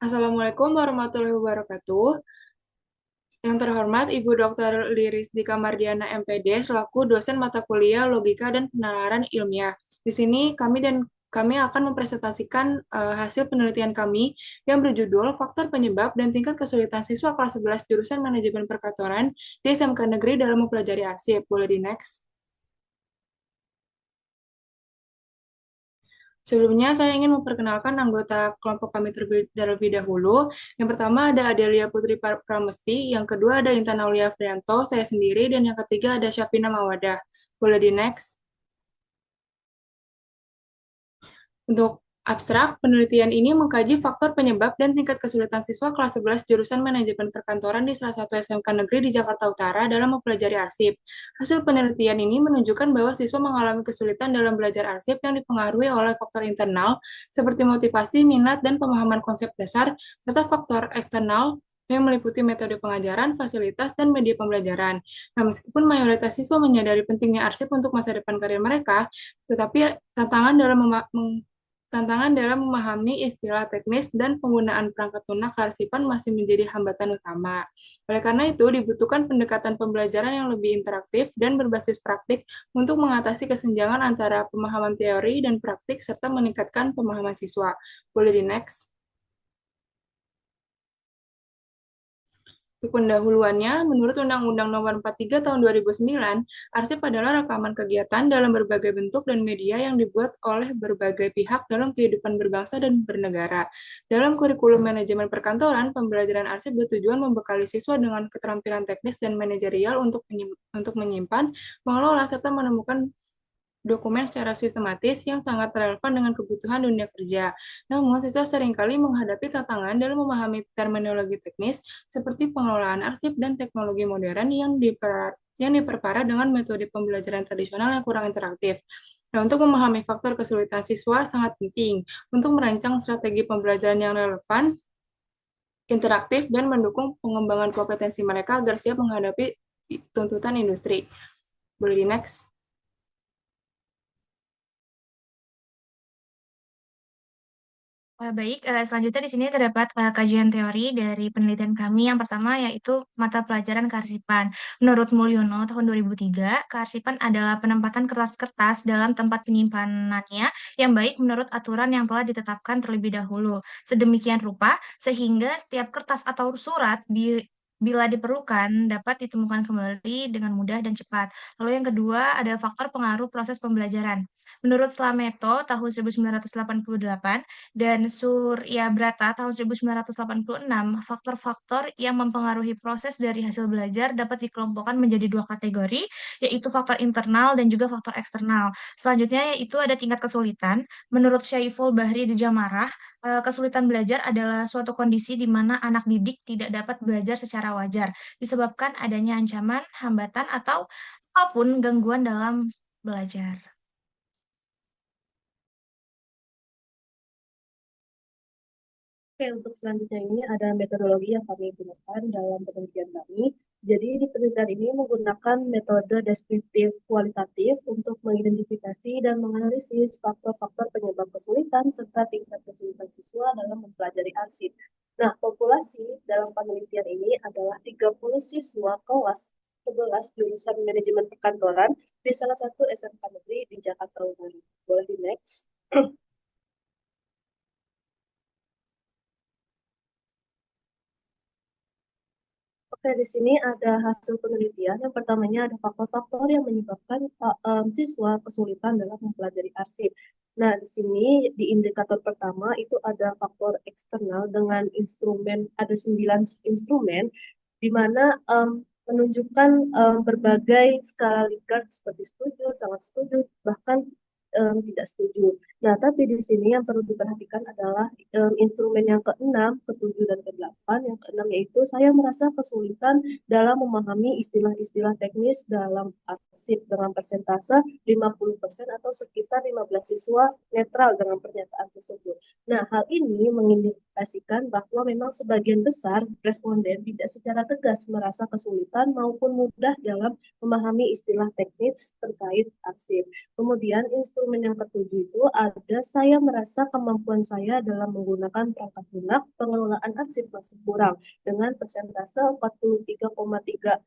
Assalamualaikum warahmatullahi wabarakatuh. Yang terhormat Ibu Dr. Liris Dika Mardiana MPD selaku dosen mata kuliah Logika dan Penalaran Ilmiah. Di sini kami akan mempresentasikan hasil penelitian kami yang berjudul Faktor Penyebab dan Tingkat Kesulitan Siswa kelas 11 jurusan Manajemen Perkantoran di SMK Negeri dalam mempelajari arsip. Boleh di next. Sebelumnya, saya ingin memperkenalkan anggota kelompok kami terlebih dahulu. Yang pertama ada Adelia Putri Pramesti, yang kedua ada Intan Aulia Frianto, saya sendiri, dan yang ketiga ada Syafina Mawadah. Boleh di next. Untuk abstrak, penelitian ini mengkaji faktor penyebab dan tingkat kesulitan siswa kelas 11 jurusan Manajemen Perkantoran di salah satu SMK negeri di Jakarta Utara dalam mempelajari arsip. Hasil penelitian ini menunjukkan bahwa siswa mengalami kesulitan dalam belajar arsip yang dipengaruhi oleh faktor internal seperti motivasi, minat, dan pemahaman konsep dasar, serta faktor eksternal yang meliputi metode pengajaran, fasilitas, dan media pembelajaran. Nah, meskipun mayoritas siswa menyadari pentingnya arsip untuk masa depan karir mereka, tetapi tantangan dalam memahami istilah teknis dan penggunaan perangkat lunak kearsipan masih menjadi hambatan utama. Oleh karena itu, dibutuhkan pendekatan pembelajaran yang lebih interaktif dan berbasis praktik untuk mengatasi kesenjangan antara pemahaman teori dan praktik serta meningkatkan pemahaman siswa. Boleh di next. Untuk pendahuluannya, menurut Undang-Undang Nomor 43 Tahun 2009, arsip adalah rekaman kegiatan dalam berbagai bentuk dan media yang dibuat oleh berbagai pihak dalam kehidupan berbangsa dan bernegara. Dalam kurikulum manajemen perkantoran, pembelajaran arsip bertujuan membekali siswa dengan keterampilan teknis dan manajerial untuk menyimpan, mengelola, serta menemukan dokumen secara sistematis yang sangat relevan dengan kebutuhan dunia kerja. Namun, siswa seringkali menghadapi tantangan dalam memahami terminologi teknis seperti pengelolaan arsip dan teknologi modern yang diperparah dengan metode pembelajaran tradisional yang kurang interaktif. Nah, untuk memahami faktor kesulitan siswa sangat penting untuk merancang strategi pembelajaran yang relevan, interaktif, dan mendukung pengembangan kompetensi mereka agar siap menghadapi tuntutan industri. Boleh di next. Baik, selanjutnya di sini terdapat kajian teori dari penelitian kami. Yang pertama yaitu mata pelajaran kearsipan. Menurut Mulyono tahun 2003, kearsipan adalah penempatan kertas-kertas dalam tempat penyimpanannya yang baik menurut aturan yang telah ditetapkan terlebih dahulu. Sedemikian rupa sehingga setiap kertas atau surat bila diperlukan dapat ditemukan kembali dengan mudah dan cepat. Lalu yang kedua ada faktor pengaruh proses pembelajaran. Menurut Slameto tahun 1988, dan Surya Brata tahun 1986, faktor-faktor yang mempengaruhi proses dari hasil belajar dapat dikelompokkan menjadi dua kategori, yaitu faktor internal dan juga faktor eksternal. Selanjutnya yaitu ada tingkat kesulitan. Menurut Syaiful Bahri di Jamarah, kesulitan belajar adalah suatu kondisi di mana anak didik tidak dapat belajar secara wajar, disebabkan adanya ancaman, hambatan, atau apapun gangguan dalam belajar. Oke, untuk selanjutnya ini ada metodologi yang kami gunakan dalam penelitian kami. Jadi di penelitian ini menggunakan metode deskriptif kualitatif untuk mengidentifikasi dan menganalisis faktor-faktor penyebab kesulitan serta tingkat kesulitan siswa dalam mempelajari arsip. Nah, populasi dalam penelitian ini adalah 30 siswa kelas 11 jurusan manajemen perkantoran di salah satu SMK negeri di Jakarta Utara. Boleh di next? Oke, di sini ada hasil penelitian. Yang pertamanya ada faktor-faktor yang menyebabkan siswa kesulitan dalam mempelajari arsip. Nah, di sini di indikator pertama itu ada faktor eksternal dengan instrumen, ada 9 instrumen, di mana menunjukkan berbagai skala Likert seperti setuju, sangat setuju, bahkan tidak setuju. Nah, tapi di sini yang perlu diperhatikan adalah instrumen yang keenam, ketujuh, dan kedelapan. Yang keenam yaitu saya merasa kesulitan dalam memahami istilah-istilah teknis dalam arsip dengan persentase 50% atau sekitar 15 siswa netral dengan pernyataan tersebut. Nah, hal ini mengindikasikan bahwa memang sebagian besar responden tidak secara tegas merasa kesulitan maupun mudah dalam memahami istilah teknis terkait arsip. Kemudian instrumen yang ketujuh itu ada saya merasa kemampuan saya dalam menggunakan perangkat lunak pengelolaan arsip masih kurang dengan persentase 43,3%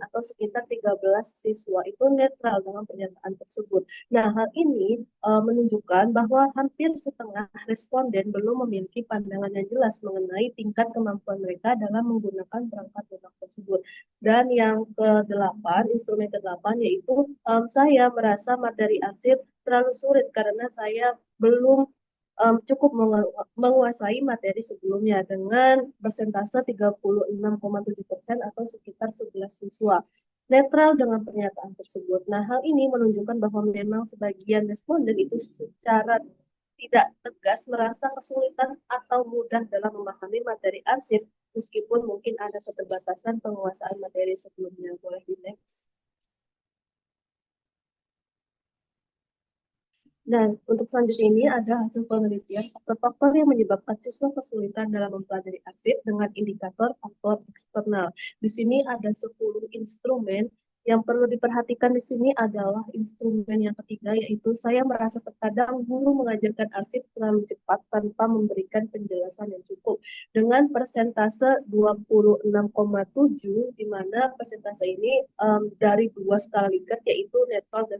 atau sekitar 13 siswa itu netral dengan pernyataan tersebut. Nah, hal ini menunjukkan bahwa hampir setengah responden belum memiliki pandangan yang jelas mengenai tingkat kemampuan mereka dalam menggunakan perangkat lunak tersebut. Dan yang ke-8, instrumen ke-8 yaitu saya merasa materi arsip terlalu sulit karena saya belum cukup menguasai materi sebelumnya dengan persentase 36,7% atau sekitar 11 siswa. Netral dengan pernyataan tersebut. Nah, hal ini menunjukkan bahwa memang sebagian responden itu secara tidak tegas merasa kesulitan atau mudah dalam memahami materi arsip meskipun mungkin ada keterbatasan penguasaan materi sebelumnya. Boleh di next. Dan untuk selanjutnya ini ada hasil penelitian faktor-faktor yang menyebabkan siswa kesulitan dalam mempelajari arsip dengan indikator faktor eksternal. Di sini ada 10 instrumen yang perlu diperhatikan di sini adalah instrumen yang ketiga, yaitu saya merasa terkadang guru mengajarkan arsip terlalu cepat tanpa memberikan penjelasan yang cukup. Dengan persentase 26,7, di mana persentase ini dari dua skala Likert, yaitu netral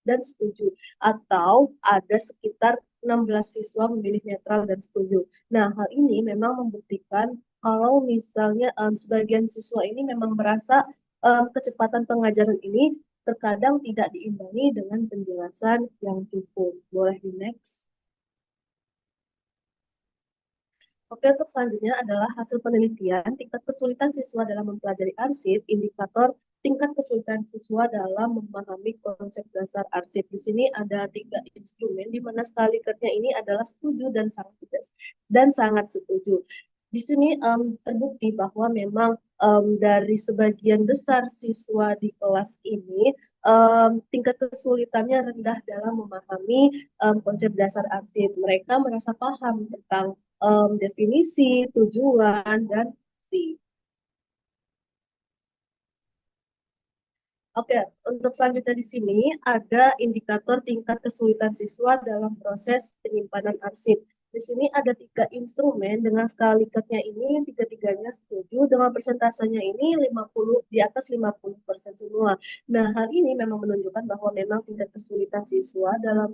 dan setuju, atau ada sekitar 16 siswa memilih netral dan setuju. Nah, hal ini memang membuktikan kalau misalnya sebagian siswa ini memang merasa kecepatan pengajaran ini terkadang tidak diimbangi dengan penjelasan yang cukup. Boleh di next. Oke, untuk selanjutnya adalah hasil penelitian tingkat kesulitan siswa dalam mempelajari arsip, indikator tingkat kesulitan siswa dalam memahami konsep dasar arsip. Di sini ada 3 instrumen, di mana skala Likertnya ini adalah setuju dan sangat setuju. Di sini terbukti bahwa memang dari sebagian besar siswa di kelas ini tingkat kesulitannya rendah dalam memahami konsep dasar arsip. Mereka merasa paham tentang definisi, tujuan, dan fungsi. Oke, untuk selanjutnya di sini ada indikator tingkat kesulitan siswa dalam proses penyimpanan arsip. Di sini ada 3 instrumen dengan skala Likertnya ini tiga-tiganya setuju dengan persentasenya ini 50 di atas 50% semua. Nah, hal ini memang menunjukkan bahwa memang tingkat kesulitan siswa dalam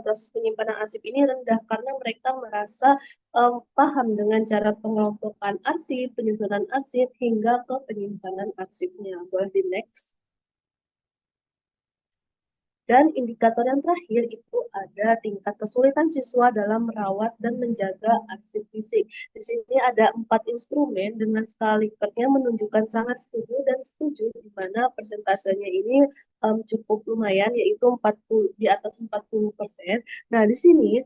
proses penyimpanan arsip ini rendah karena mereka merasa paham dengan cara pengelompokan arsip, penyusunan arsip, hingga ke penyimpanan arsipnya. Boleh di next. Dan indikator yang terakhir itu ada tingkat kesulitan siswa dalam merawat dan menjaga arsip fisik. Di sini ada 4 instrumen dengan skala Likertnya menunjukkan sangat setuju dan setuju, di mana persentasenya ini cukup lumayan, yaitu 40, di atas 40%. Nah, di sini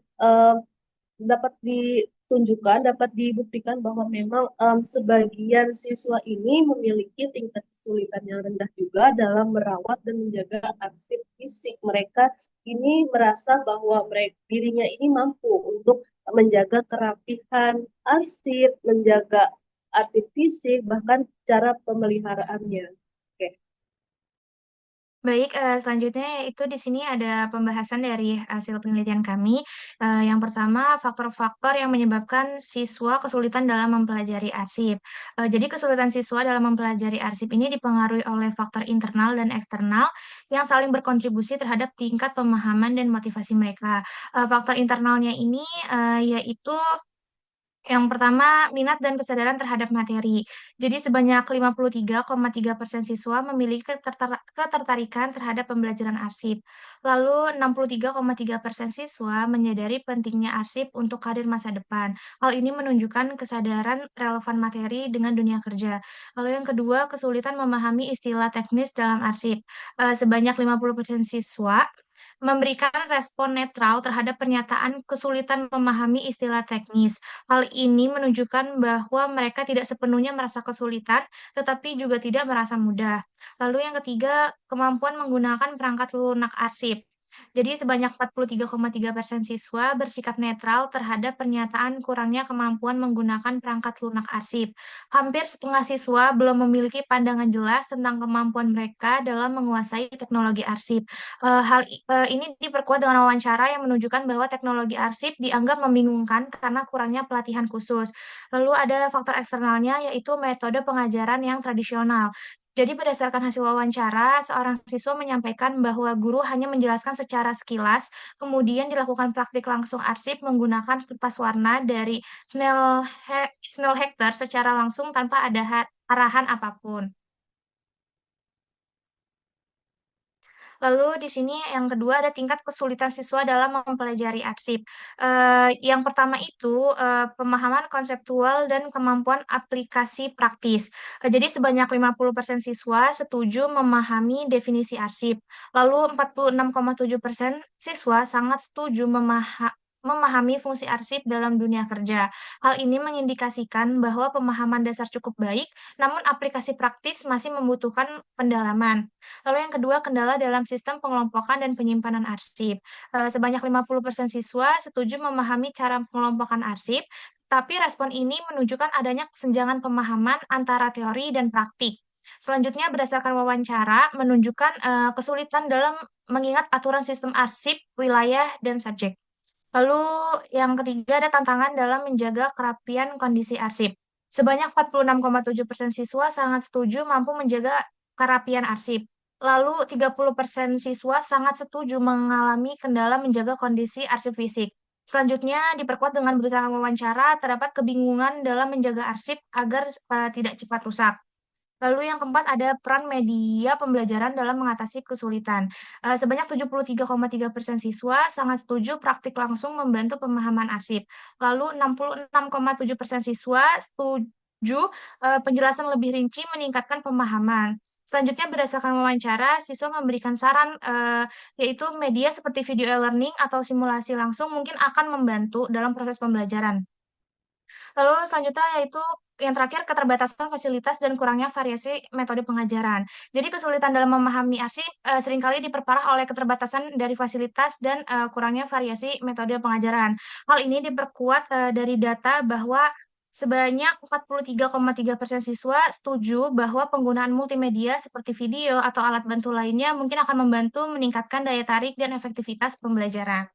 dapat ditunjukkan, dapat dibuktikan bahwa memang sebagian siswa ini memiliki tingkat kesulitan yang rendah juga dalam merawat dan menjaga arsip fisik. Mereka ini merasa bahwa dirinya ini mampu untuk menjaga kerapihan arsip, menjaga arsip fisik, bahkan cara pemeliharaannya. Oke. Baik, selanjutnya itu di sini ada pembahasan dari hasil penelitian kami. Yang pertama, faktor-faktor yang menyebabkan siswa kesulitan dalam mempelajari arsip. Jadi kesulitan siswa dalam mempelajari arsip ini dipengaruhi oleh faktor internal dan eksternal yang saling berkontribusi terhadap tingkat pemahaman dan motivasi mereka. Faktor internalnya ini, yaitu yang pertama, minat dan kesadaran terhadap materi. Jadi sebanyak 53,3% siswa memiliki ketertarikan terhadap pembelajaran arsip. Lalu 63,3% siswa menyadari pentingnya arsip untuk karir masa depan. Hal ini menunjukkan kesadaran relevan materi dengan dunia kerja. Lalu yang kedua, kesulitan memahami istilah teknis dalam arsip. Sebanyak 50% siswa memberikan respon netral terhadap pernyataan kesulitan memahami istilah teknis. Hal ini menunjukkan bahwa mereka tidak sepenuhnya merasa kesulitan, tetapi juga tidak merasa mudah. Lalu yang ketiga, kemampuan menggunakan perangkat lunak arsip. Jadi sebanyak 43,3% siswa bersikap netral terhadap pernyataan kurangnya kemampuan menggunakan perangkat lunak arsip. Hampir setengah siswa belum memiliki pandangan jelas tentang kemampuan mereka dalam menguasai teknologi arsip. Ini diperkuat dengan wawancara yang menunjukkan bahwa teknologi arsip dianggap membingungkan karena kurangnya pelatihan khusus. Lalu ada faktor eksternalnya yaitu metode pengajaran yang tradisional. Jadi berdasarkan hasil wawancara, seorang siswa menyampaikan bahwa guru hanya menjelaskan secara sekilas, kemudian dilakukan praktik langsung arsip menggunakan kertas warna dari Snellhector secara langsung tanpa ada arahan apapun. Lalu di sini yang kedua ada tingkat kesulitan siswa dalam mempelajari arsip. Yang pertama itu pemahaman konseptual dan kemampuan aplikasi praktis. Jadi sebanyak 50% siswa setuju memahami definisi arsip. Lalu 46,7% siswa sangat setuju memahami fungsi arsip dalam dunia kerja. Hal ini mengindikasikan bahwa pemahaman dasar cukup baik, namun aplikasi praktis masih membutuhkan pendalaman. Lalu yang kedua, kendala dalam sistem pengelompokan dan penyimpanan arsip. Sebanyak 50% siswa setuju memahami cara pengelompokan arsip, tapi respon ini menunjukkan adanya kesenjangan pemahaman antara teori dan praktik. Selanjutnya, berdasarkan wawancara, menunjukkan kesulitan dalam mengingat aturan sistem arsip, wilayah, dan subjek. Lalu yang ketiga ada tantangan dalam menjaga kerapian kondisi arsip. Sebanyak 46,7% siswa sangat setuju mampu menjaga kerapian arsip. Lalu 30% siswa sangat setuju mengalami kendala menjaga kondisi arsip fisik. Selanjutnya diperkuat dengan berdasarkan wawancara terdapat kebingungan dalam menjaga arsip agar tidak cepat rusak. Lalu yang keempat ada peran media pembelajaran dalam mengatasi kesulitan. Sebanyak 73,3% siswa sangat setuju praktik langsung membantu pemahaman arsip. Lalu 66,7% siswa setuju penjelasan lebih rinci meningkatkan pemahaman. Selanjutnya berdasarkan wawancara, siswa memberikan saran yaitu media seperti video e-learning atau simulasi langsung mungkin akan membantu dalam proses pembelajaran. Lalu selanjutnya yaitu yang terakhir keterbatasan fasilitas dan kurangnya variasi metode pengajaran. Jadi kesulitan dalam memahami arsip seringkali diperparah oleh keterbatasan dari fasilitas dan kurangnya variasi metode pengajaran. Hal ini diperkuat dari data bahwa sebanyak 43,3% siswa setuju bahwa penggunaan multimedia seperti video atau alat bantu lainnya mungkin akan membantu meningkatkan daya tarik dan efektivitas pembelajaran.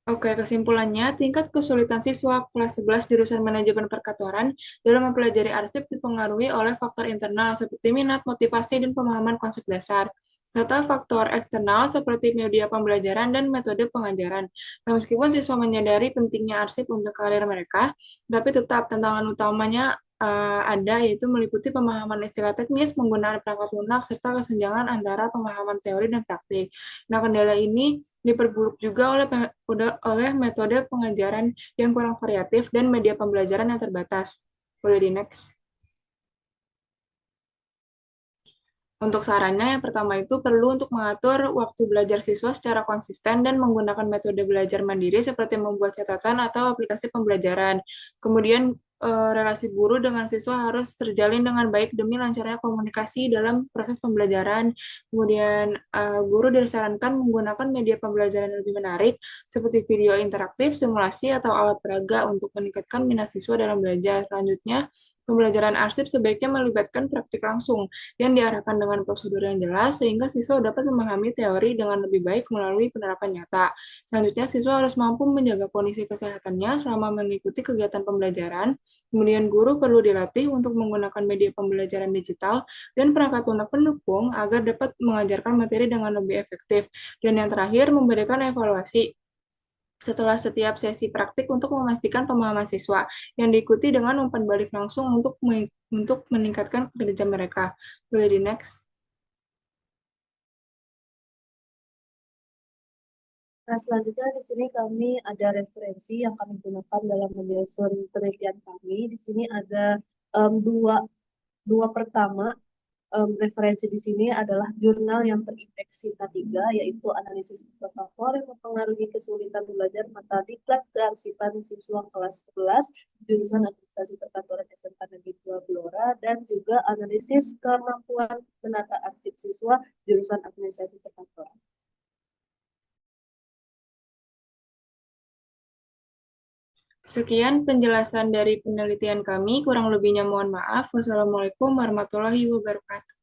Oke, kesimpulannya, tingkat kesulitan siswa kelas 11 jurusan manajemen perkantoran dalam mempelajari arsip dipengaruhi oleh faktor internal seperti minat, motivasi, dan pemahaman konsep dasar, serta faktor eksternal seperti media pembelajaran dan metode pengajaran. Nah, meskipun siswa menyadari pentingnya arsip untuk karir mereka, tapi tetap tantangan utamanya ada, yaitu meliputi pemahaman istilah teknis, penggunaan perangkat lunak, serta kesenjangan antara pemahaman teori dan praktik. Nah, kendala ini diperburuk juga oleh metode pengajaran yang kurang variatif dan media pembelajaran yang terbatas. Boleh di next. Untuk sarannya, yang pertama itu perlu untuk mengatur waktu belajar siswa secara konsisten dan menggunakan metode belajar mandiri seperti membuat catatan atau aplikasi pembelajaran. Kemudian, relasi guru dengan siswa harus terjalin dengan baik demi lancarnya komunikasi dalam proses pembelajaran. Kemudian, guru disarankan menggunakan media pembelajaran yang lebih menarik seperti video interaktif, simulasi, atau alat peraga untuk meningkatkan minat siswa dalam belajar. Selanjutnya, pembelajaran arsip sebaiknya melibatkan praktik langsung yang diarahkan dengan prosedur yang jelas sehingga siswa dapat memahami teori dengan lebih baik melalui penerapan nyata. Selanjutnya, siswa harus mampu menjaga kondisi kesehatannya selama mengikuti kegiatan pembelajaran. Kemudian, guru perlu dilatih untuk menggunakan media pembelajaran digital dan perangkat lunak pendukung agar dapat mengajarkan materi dengan lebih efektif. Dan yang terakhir, memberikan evaluasi setelah setiap sesi praktik untuk memastikan pemahaman siswa yang diikuti dengan umpan balik langsung untuk meningkatkan kinerja mereka. Boleh di next. Nah, selanjutnya di sini kami ada referensi yang kami gunakan dalam menyusun penelitian kami. Di sini ada dua pertama referensi di sini adalah jurnal yang terindeks Sinta 3, yaitu analisis faktor yang mempengaruhi kesulitan belajar mata diklat kearsipan siswa kelas 11, jurusan administrasi perkantoran SMK Negeri 2 Blora, dan juga analisis kemampuan menata arsip siswa, jurusan administrasi perkantoran. Sekian penjelasan dari penelitian kami, kurang lebihnya mohon maaf. Wassalamualaikum warahmatullahi wabarakatuh.